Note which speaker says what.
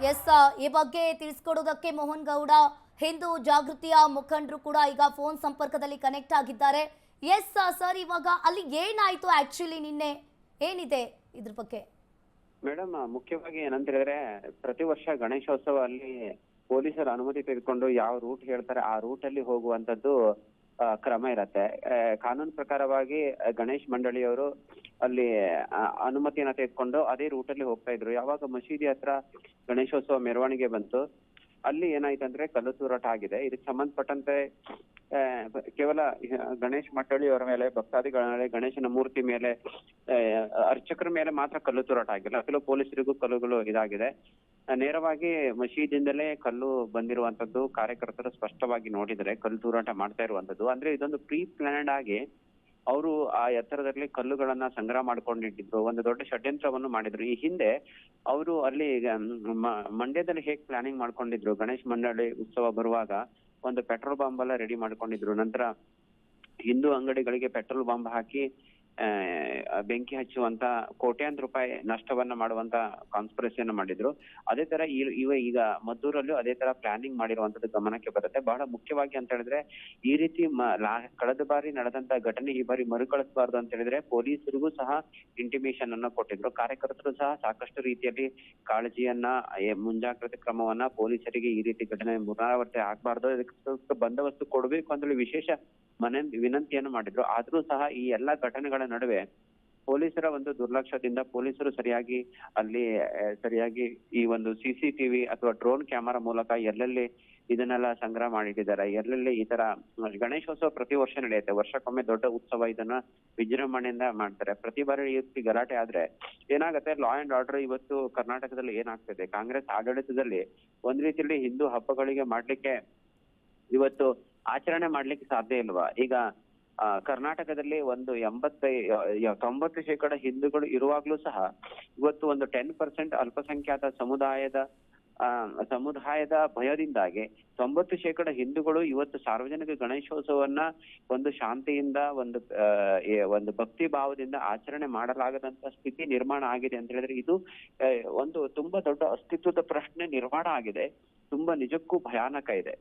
Speaker 1: S ಈ ಬಗ್ಗೆ ತಿಳಿಸ್ಕೊಡೋದಕ್ಕೆ ಮೋಹನ್ ಗೌಡ ಹಿಂದೂ ಜಾಗೃತಿಯ ಮುಖಂಡರು ಕೂಡ ಈಗ ಫೋನ್ ಸಂಪರ್ಕದಲ್ಲಿ ಕನೆಕ್ಟ್ ಆಗಿದ್ದಾರೆ. ಎಸ್ ಸರ್, ಇವಾಗ ಅಲ್ಲಿ ಏನಾಯ್ತು ಆಕ್ಚುಲಿ ನಿನ್ನೆ ಏನಿದೆ ಇದ್ರ ಬಗ್ಗೆ?
Speaker 2: ಮೇಡಮ್, ಮುಖ್ಯವಾಗಿ ಏನಂತ ಹೇಳಿದ್ರೆ ಪ್ರತಿ ವರ್ಷ ಗಣೇಶೋತ್ಸವ ಅಲ್ಲಿ ಪೊಲೀಸರ ಅನುಮತಿ ತೆಗೆದುಕೊಂಡು ಯಾವ ರೂಟ್ ಹೇಳ್ತಾರೆ ಆ ರೂಟ್ ಅಲ್ಲಿ ಹೋಗುವಂತದ್ದು ಕ್ರಮ ಇರತ್ತೆ. ಕಾನೂನು ಪ್ರಕಾರವಾಗಿ ಗಣೇಶ್ ಮಂಡಳಿಯವರು ಅಲ್ಲಿ ಅನುಮತಿಯನ್ನ ತೆಗೆದುಕೊಂಡು ಅದೇ ರೂಟ್ ಅಲ್ಲಿ ಹೋಗ್ತಾ ಇದ್ರು. ಯಾವಾಗ ಮಸೀದಿ ಹತ್ರ ಗಣೇಶೋತ್ಸವ ಮೆರವಣಿಗೆ ಬಂತು, ಅಲ್ಲಿ ಏನಾಯ್ತಂದ್ರೆ ಕಲ್ಲು ತೂರಾಟ ಆಗಿದೆ. ಇದಕ್ಕೆ ಸಂಬಂಧಪಟ್ಟಂತೆ ಕೇವಲ ಗಣೇಶ್ ಮಂಡಳಿಯವರ ಮೇಲೆ, ಭಕ್ತಾದಿಗಳ ಮೇಲೆ, ಗಣೇಶನ ಮೂರ್ತಿ ಮೇಲೆ, ಅರ್ಚಕರ ಮೇಲೆ ಮಾತ್ರ ಕಲ್ಲು ತೂರಾಟ ಆಗಿಲ್ಲ. ಕೆಲವು ಪೊಲೀಸರಿಗೂ ಕಲ್ಲುಗಳು ಇದಾಗಿದೆ. ನೇರವಾಗಿ ಮಸೀದಿಯಿಂದಲೇ ಕಲ್ಲು ಬಂದಿರುವಂತದ್ದು ಕಾರ್ಯಕರ್ತರು ಸ್ಪಷ್ಟವಾಗಿ ನೋಡಿದರೆ ಕಲ್ಲು ತೂರಾಟ ಮಾಡ್ತಾ ಇರುವಂತದ್ದು. ಅಂದ್ರೆ ಇದೊಂದು ಪ್ರೀ ಪ್ಲಾನ್ಡ್ ಆಗಿ ಅವರು ಆ ಎತ್ತರದಲ್ಲಿ ಕಲ್ಲುಗಳನ್ನ ಸಂಗ್ರಹ ಮಾಡ್ಕೊಂಡಿಟ್ಟಿದ್ರು, ಒಂದು ದೊಡ್ಡ ಷಡ್ಯಂತ್ರವನ್ನು ಮಾಡಿದ್ರು. ಈ ಹಿಂದೆ ಅವರು ಅಲ್ಲಿ ಮಂಡ್ಯದಲ್ಲಿ ಹೇಗ್ ಪ್ಲಾನಿಂಗ್ ಮಾಡ್ಕೊಂಡಿದ್ರು, ಗಣೇಶ್ ಮಂಡಳಿ ಉತ್ಸವ ಬರುವಾಗ ಒಂದು ಪೆಟ್ರೋಲ್ ಬಾಂಬ್ ಎಲ್ಲ ರೆಡಿ ಮಾಡ್ಕೊಂಡಿದ್ರು. ನಂತರ ಹಿಂದೂ ಅಂಗಡಿಗಳಿಗೆ ಪೆಟ್ರೋಲ್ ಬಾಂಬ್ ಹಾಕಿ ಬೆಂಕಿ ಹಚ್ಚುವಂತ ಕೋಟ್ಯಾಂತರ ರೂಪಾಯಿ ನಷ್ಟವನ್ನ ಮಾಡುವಂತ ಕಾನ್ಸ್ಪಿರಸಿಯನ್ನ ಮಾಡಿದ್ರು. ಅದೇ ತರ ಈಗ ಮದ್ದೂರಲ್ಲೂ ಅದೇ ತರ ಪ್ಲಾನಿಂಗ್ ಮಾಡಿರುವಂತದ್ದು ಗಮನಕ್ಕೆ ಬರುತ್ತೆ. ಬಹಳ ಮುಖ್ಯವಾಗಿ ಅಂತ ಹೇಳಿದ್ರೆ ಈ ರೀತಿ ಕಳೆದ ಬಾರಿ ನಡೆದಂತ ಘಟನೆ ಈ ಬಾರಿ ಮರುಕಳಿಸಬಾರ್ದು ಅಂತ ಹೇಳಿದ್ರೆ ಪೊಲೀಸರಿಗೂ ಸಹ ಇಂಟಿಮೇಷನ್ ಅನ್ನ ಕೊಟ್ಟಿದ್ರು. ಕಾರ್ಯಕರ್ತರು ಸಹ ಸಾಕಷ್ಟು ರೀತಿಯಲ್ಲಿ ಕಾಳಜಿಯನ್ನ, ಮುಂಜಾಗ್ರತೆ ಕ್ರಮವನ್ನ, ಪೊಲೀಸರಿಗೆ ಈ ರೀತಿ ಘಟನೆ ಪುನರಾವರ್ತಿ ಆಗ್ಬಾರ್ದು, ಇದಕ್ಕೆ ಬಂದೋಬಸ್ತು ಕೊಡ್ಬೇಕು ಅಂತೇಳಿ ವಿಶೇಷ ವಿನಂತಿಯನ್ನು ಮಾಡಿದ್ರು. ಆದ್ರೂ ಸಹ ಈ ಎಲ್ಲಾ ಘಟನೆಗಳ ನಡುವೆ ಪೊಲೀಸರ ಒಂದು ದುರ್ಲಕ್ಷ್ಯದಿಂದ ಪೊಲೀಸರು ಸರಿಯಾಗಿ ಈ ಒಂದು CCTV ಅಥವಾ ಡ್ರೋನ್ ಕ್ಯಾಮೆರಾ ಮೂಲಕ ಎಲ್ಲೆಲ್ಲಿ ಇದನ್ನೆಲ್ಲ ಸಂಗ್ರಹ ಮಾಡಿಟ್ಟಿದ್ದಾರೆ, ಎಲ್ಲೆಲ್ಲಿ ಈ ತರ ಗಣೇಶೋತ್ಸವ ಪ್ರತಿ ವರ್ಷ ನಡೆಯುತ್ತೆ. ವರ್ಷಕ್ಕೊಮ್ಮೆ ದೊಡ್ಡ ಉತ್ಸವ, ಇದನ್ನ ವಿಜೃಂಭಣೆಯಿಂದ ಮಾಡ್ತಾರೆ. ಪ್ರತಿ ಬಾರಿ ಈ ರೀತಿ ಗಲಾಟೆ ಆದ್ರೆ ಏನಾಗುತ್ತೆ, ಲಾ ಅಂಡ್ ಆರ್ಡರ್ ಇವತ್ತು ಕರ್ನಾಟಕದಲ್ಲಿ ಏನಾಗ್ತಿದೆ, ಕಾಂಗ್ರೆಸ್ ಆಡಳಿತದಲ್ಲಿ ಒಂದ್ ರೀತಿಯಲ್ಲಿ ಹಿಂದೂ ಹಬ್ಬಗಳಿಗೆ ಮಾಡ್ಲಿಕ್ಕೆ, ಇವತ್ತು ಆಚರಣೆ ಮಾಡ್ಲಿಕ್ಕೆ ಸಾಧ್ಯ ಇಲ್ವಾ? ಈಗ ಕರ್ನಾಟಕದಲ್ಲಿ ಒಂದು 90% ಹಿಂದೂಗಳು ಇರುವಾಗ್ಲೂ ಸಹ ಇವತ್ತು ಒಂದು 10% ಅಲ್ಪಸಂಖ್ಯಾತ ಸಮುದಾಯದ ಭಯದಿಂದಾಗಿ 90% ಹಿಂದೂಗಳು ಇವತ್ತು ಸಾರ್ವಜನಿಕ ಗಣೇಶೋತ್ಸವವನ್ನ ಒಂದು ಶಾಂತಿಯಿಂದ, ಒಂದು ಭಕ್ತಿ ಭಾವದಿಂದ ಆಚರಣೆ ಮಾಡಲಾಗದಂತ ಸ್ಥಿತಿ ನಿರ್ಮಾಣ ಆಗಿದೆ ಅಂತ ಹೇಳಿದ್ರೆ ಇದು ಒಂದು ತುಂಬಾ ದೊಡ್ಡ ಅಸ್ತಿತ್ವದ ಪ್ರಶ್ನೆ ನಿರ್ಮಾಣ ಆಗಿದೆ. ತುಂಬಾ ನಿಜಕ್ಕೂ ಭಯಾನಕ ಇದೆ.